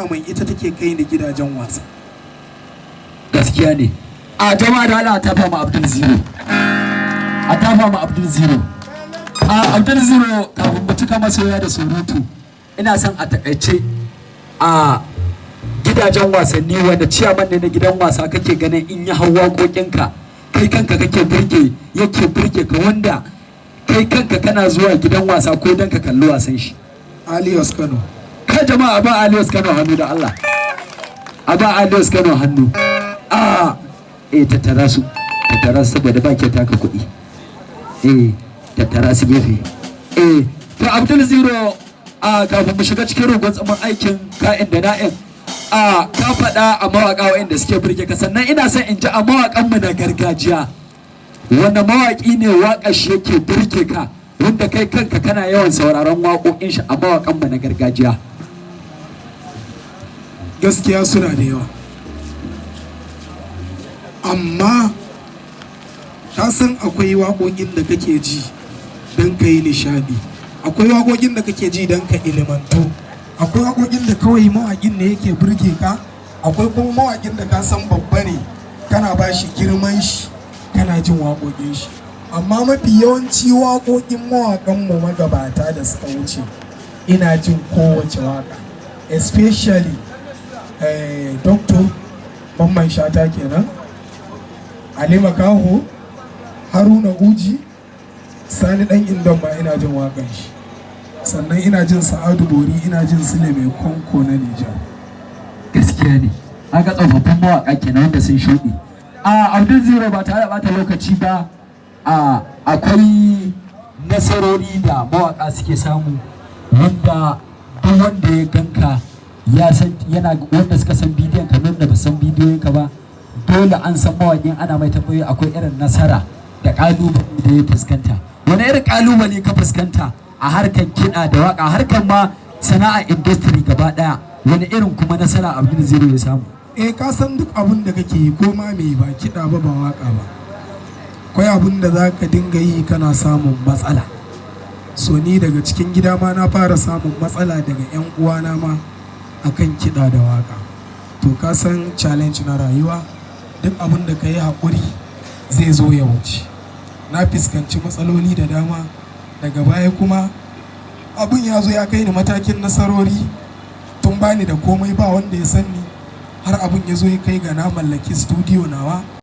mai ita take kai ni gidajen wasa. Gaskiya ne. A jama'a da Allah ta fama Abdul Zero. A ta fama Abdul Zero. A Abdul Zero kafin mu cika masoya da surutu. Ina son a takaice a gidajen wasanni wanda ciyaman ne na gidan wasa kake ganin in ya hau waƙoƙinka kai kanka kake yake burge ka wanda kai kanka kana zuwa gidan wasa ko dan ka kalli wasan shi. Alios Kano. Kai jama'a ba Alios Kano hannu da Allah. A ba Alios Kano hannu. Tattara su saboda ba ke taka kuɗi. Tattara su gefe. To Abdul Zero kafin mu shiga cikin rogon tsaman aikin ka'in da na'in ka faɗa a mawaƙa wa'inda suke burge ka, sannan ina son in ji a mawaƙanmu na gargajiya wanda mawaƙi ne waƙar shi yake burge ka wanda kai kanka kana yawan sauraron waƙoƙin shi a mawaƙanmu na gargajiya. Gaskiya suna da yawa, amma ka san akwai waƙoƙin da kake ji don ka yi nishaɗi, akwai waƙoƙin da kake ji don ka ilimantu, akwai waƙoƙin da kawai mawaƙin ne yake burge ka, akwai kuma mawaƙin da ka san babba ne kana ba shi girman shi kana jin waƙoƙin shi. Amma mafi yawanci waƙoƙin mawaƙanmu magabata da suka wuce ina jin kowace waƙa, especially Dr. Mamman Shata kenan, Ali Makaho, Haruna Uji, Sani ɗan Indon ma ina jin waƙan shi, sannan ina jin Sa'adu Bori, ina jin Sule Mai Konko na Nijar. Gaskiya ne, an ga tsofaffin mawaƙa kenan wanda sun shuɗe. Abdul Zero ba tare da ɓata lokaci ba, akwai nasarori da mawaƙa suke samu wanda duk wanda ya ganka ya san yana wanda suka san bidiyon ka da ba san bidiyon ka ba dole an san mawaƙin ana mai tambayoyi akwai irin nasara da ƙalubale da ya fuskanta. Wani irin ƙalubale ka fuskanta a harkar kiɗa da waƙa, harkar ma sana'a industry gaba ɗaya, wani irin kuma nasara Abdul Zero ya samu? Ka san duk abin da kake yi ko ma me ba kiɗa ba waƙa ba, akwai abin da za ka dinga yi kana samun matsala. So ni daga cikin gida ma na fara samun matsala daga 'yan uwana ma akan kiɗa da waƙa. To ka san challenge na rayuwa, duk abin da ka yi haƙuri zai zo ya wuce. Na fuskanci matsaloli da dama, daga baya kuma abin ya zo ya kai ni matakin nasarori, tun bani da komai ba wanda ya sanni, har abin ya zo ya kai ga na mallaki studio nawa.